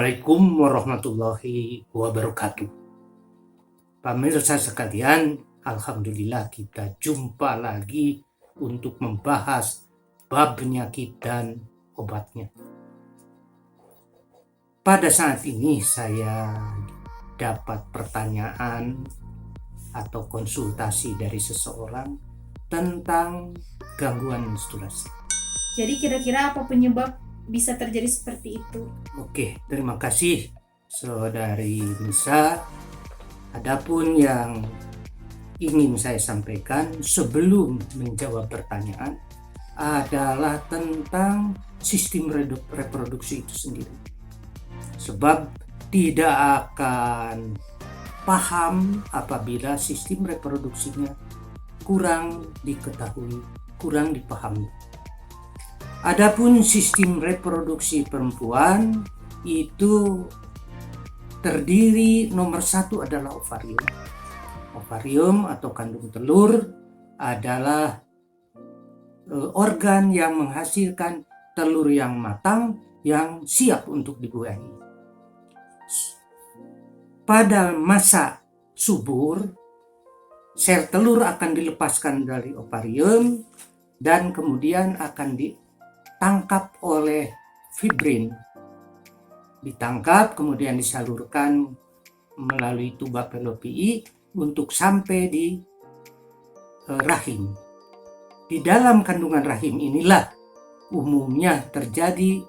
Assalamualaikum warahmatullahi wabarakatuh. Pemirsa sekalian, alhamdulillah kita jumpa lagi untuk membahas bab penyakit dan obatnya. Pada saat ini saya dapat pertanyaan atau konsultasi dari seseorang tentang gangguan menstruasi. Jadi kira-kira apa penyebab bisa terjadi seperti itu? Oke, terima kasih Saudari Nisa. Adapun yang ingin saya sampaikan sebelum menjawab pertanyaan adalah tentang sistem reproduksi itu sendiri. Sebab tidak akan paham apabila sistem reproduksinya kurang diketahui, kurang dipahami. Adapun sistem reproduksi perempuan itu terdiri nomor satu adalah ovarium. Ovarium atau kandung telur adalah organ yang menghasilkan telur yang matang yang siap untuk dibuahi. Pada masa subur, sel telur akan dilepaskan dari ovarium dan kemudian akan ditangkap oleh fibrin. Ditangkap kemudian disalurkan melalui tuba falopii untuk sampai di rahim. Di dalam kandungan rahim inilah umumnya terjadi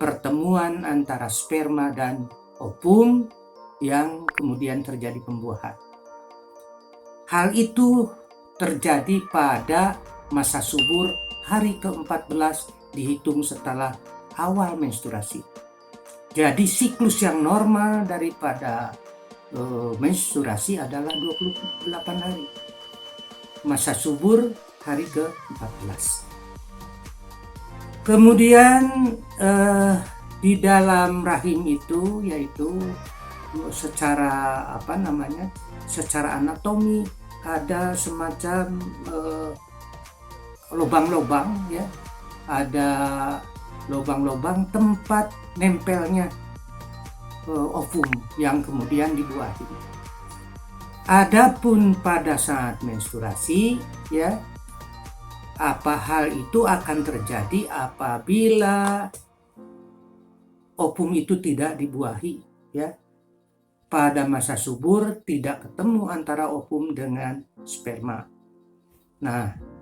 pertemuan antara sperma dan ovum yang kemudian terjadi pembuahan. Hal itu terjadi pada masa subur hari ke-14 dihitung setelah awal menstruasi. Jadi siklus yang normal daripada menstruasi adalah 28 hari. Masa subur hari ke-14. Kemudian di dalam rahim itu yaitu secara secara anatomi ada semacam lubang-lubang ya. Ada lubang-lubang tempat nempelnya ovum yang kemudian dibuahi. Adapun pada saat menstruasi ya, apa hal itu akan terjadi apabila ovum itu tidak dibuahi ya. Pada masa subur tidak ketemu antara ovum dengan sperma. Nah,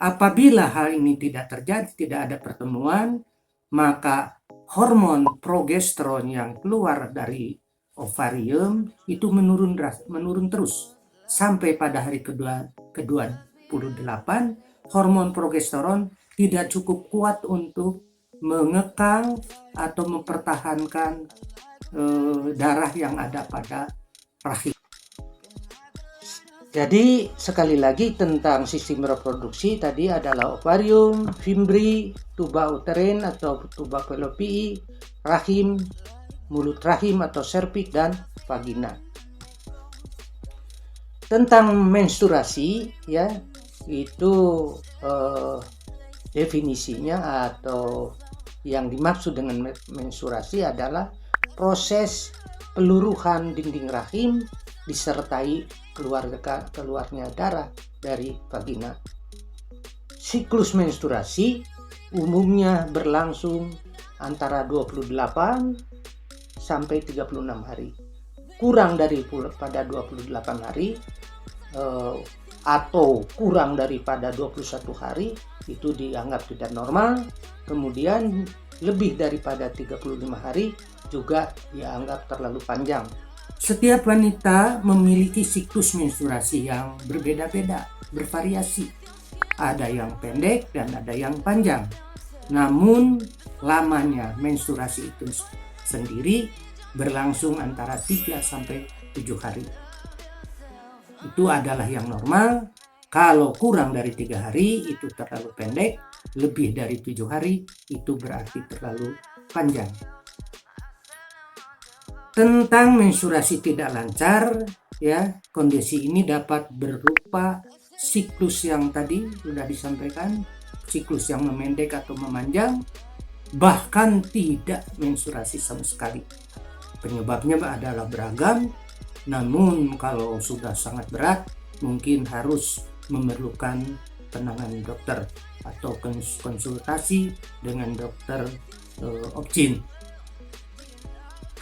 apabila hal ini tidak terjadi, tidak ada pertemuan, maka hormon progesteron yang keluar dari ovarium itu menurun terus sampai pada hari ke-28 hormon progesteron tidak cukup kuat untuk mengekang atau mempertahankan darah yang ada pada rahim. Jadi sekali lagi tentang sistem reproduksi tadi adalah ovarium, fimbriae, tuba uterin atau tuba falopii, rahim, mulut rahim atau serviks dan vagina. Tentang menstruasi ya, itu definisinya atau yang dimaksud dengan menstruasi adalah proses peluruhan dinding rahim disertai keluarnya darah dari vagina. Siklus menstruasi umumnya berlangsung antara 28 sampai 36 hari. Kurang daripada 28 hari atau kurang daripada 21 hari itu dianggap tidak normal. Kemudian lebih daripada 35 hari juga dianggap terlalu panjang. Setiap wanita memiliki siklus menstruasi yang berbeda-beda, bervariasi. Ada yang pendek dan ada yang panjang. Namun lamanya menstruasi itu sendiri berlangsung antara 3 sampai 7 hari. Itu adalah yang normal. Kalau kurang dari 3 hari itu terlalu pendek, lebih dari 7 hari itu berarti terlalu panjang. Tentang menstruasi tidak lancar ya, kondisi ini dapat berupa siklus yang tadi sudah disampaikan, siklus yang memendek atau memanjang, bahkan tidak menstruasi sama sekali. Penyebabnya adalah beragam, namun kalau sudah sangat berat mungkin harus memerlukan penanganan dokter atau konsultasi dengan dokter obgyn.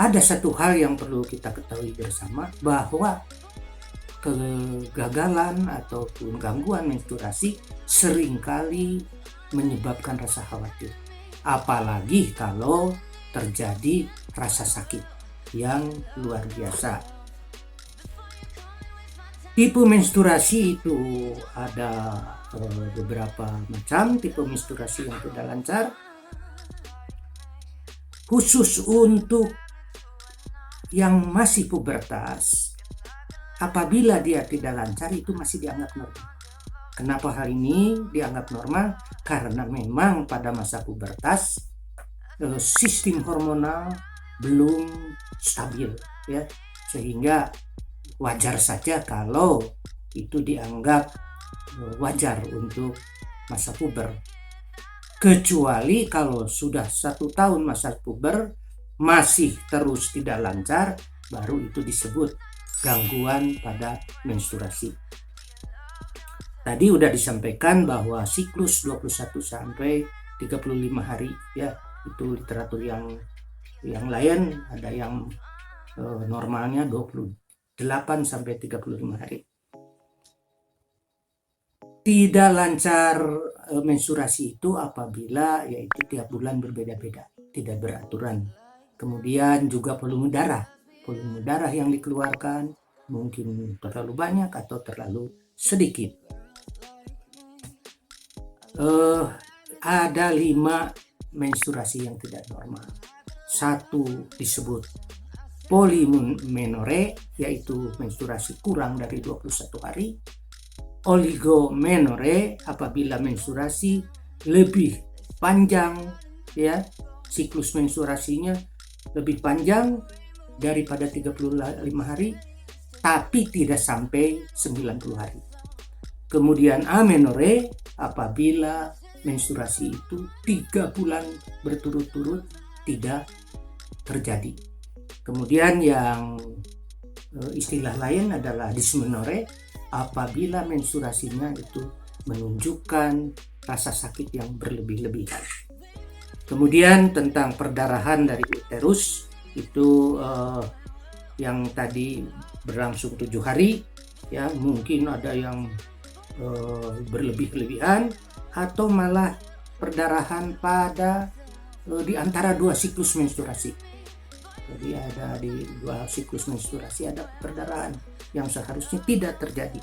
Ada satu hal yang perlu kita ketahui bersama, bahwa kegagalan ataupun gangguan menstruasi seringkali menyebabkan rasa khawatir, apalagi kalau terjadi rasa sakit yang luar biasa. Tipe menstruasi itu ada beberapa macam. Tipe menstruasi yang tidak lancar, khusus untuk yang masih pubertas, apabila dia tidak lancar itu masih dianggap normal. Kenapa hal ini dianggap normal? Karena memang pada masa pubertas sistem hormonal belum stabil, ya, sehingga wajar saja kalau itu dianggap wajar untuk masa puber. Kecuali kalau sudah 1 tahun masa puber masih terus tidak lancar, baru itu disebut gangguan pada menstruasi. Tadi udah disampaikan bahwa siklus 21 sampai 35 hari, ya, itu literatur yang lain ada yang normalnya 28 sampai 35 hari. Tidak lancar menstruasi itu apabila yaitu tiap bulan berbeda-beda, tidak beraturan. Kemudian juga volume darah yang dikeluarkan mungkin terlalu banyak atau terlalu sedikit. Ada 5 menstruasi yang tidak normal. 1 disebut polimenore, yaitu menstruasi kurang dari 21 hari. Oligomenore, apabila menstruasi lebih panjang, ya, siklus menstruasinya lebih panjang daripada 35 hari tapi tidak sampai 90 hari. Kemudian amenore, apabila menstruasi itu 3 bulan berturut-turut tidak terjadi. Kemudian yang istilah lain adalah dysmenore, apabila menstruasinya itu menunjukkan rasa sakit yang berlebih-lebihan. Kemudian tentang perdarahan dari uterus itu yang tadi berlangsung 7 hari, ya, mungkin ada yang berlebih-lebihan atau malah perdarahan pada di antara 2 siklus menstruasi. Jadi ada di 2 siklus menstruasi ada perdarahan yang seharusnya tidak terjadi.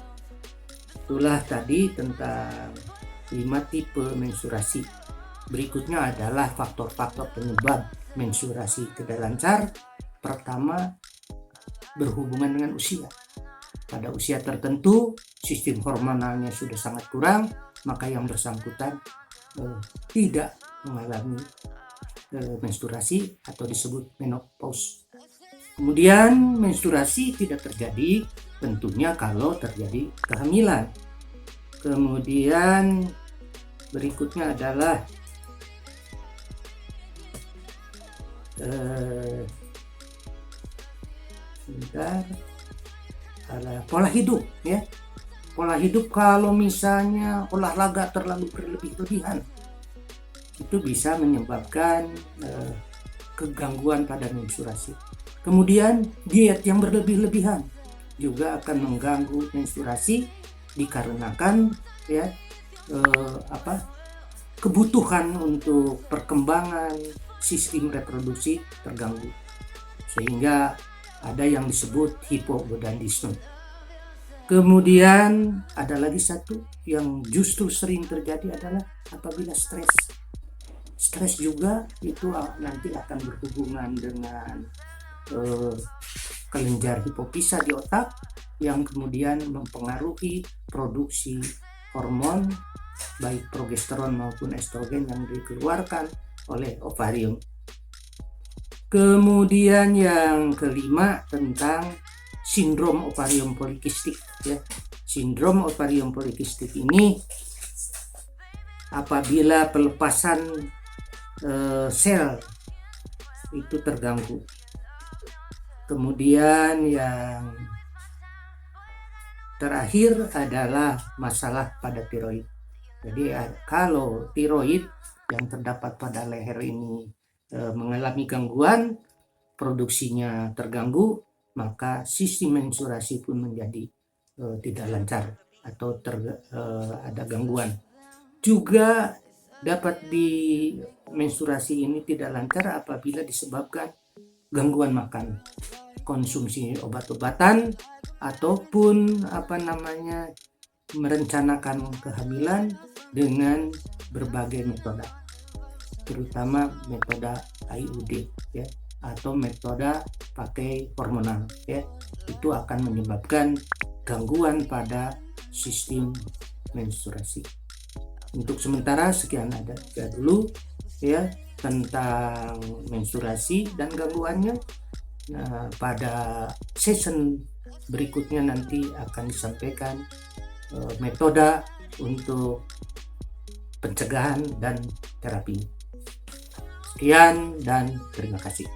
Itulah tadi tentang 5 tipe menstruasi. Berikutnya adalah faktor-faktor penyebab menstruasi tidak lancar. Pertama, berhubungan dengan usia. Pada usia tertentu sistem hormonalnya sudah sangat kurang, maka yang bersangkutan tidak mengalami menstruasi atau disebut menopause. Kemudian menstruasi tidak terjadi tentunya kalau terjadi kehamilan. Kemudian berikutnya adalah pola hidup, ya. Pola hidup, kalau misalnya olahraga terlalu berlebih-lebihan itu bisa menyebabkan kegangguan pada menstruasi. Kemudian diet yang berlebih-lebihan juga akan mengganggu menstruasi dikarenakan, ya, kebutuhan untuk perkembangan sistem reproduksi terganggu, sehingga ada yang disebut hipogonadisme. Kemudian ada lagi satu yang justru sering terjadi adalah apabila stres. Stres juga itu nanti akan berhubungan dengan kelenjar hipofisa di otak yang kemudian mempengaruhi produksi hormon baik progesteron maupun estrogen yang dikeluarkan oleh ovarium. Kemudian yang kelima tentang sindrom ovarium polikistik, ya. Sindrom ovarium polikistik ini apabila pelepasan sel itu terganggu. Kemudian yang terakhir adalah masalah pada tiroid. Jadi kalau tiroid yang terdapat pada leher ini mengalami gangguan, produksinya terganggu, maka sistem menstruasi pun menjadi tidak lancar atau ada gangguan. Juga dapat menstruasi ini tidak lancar apabila disebabkan gangguan makan, konsumsi obat-obatan, ataupun merencanakan kehamilan dengan berbagai metode, terutama metode IUD ya, atau metode pakai hormonal ya. Itu akan menyebabkan gangguan pada sistem menstruasi. Untuk sementara sekian ada dulu ya tentang menstruasi dan gangguannya. Nah, pada season berikutnya nanti akan disampaikan metode untuk pencegahan dan terapi. Sekian dan terima kasih.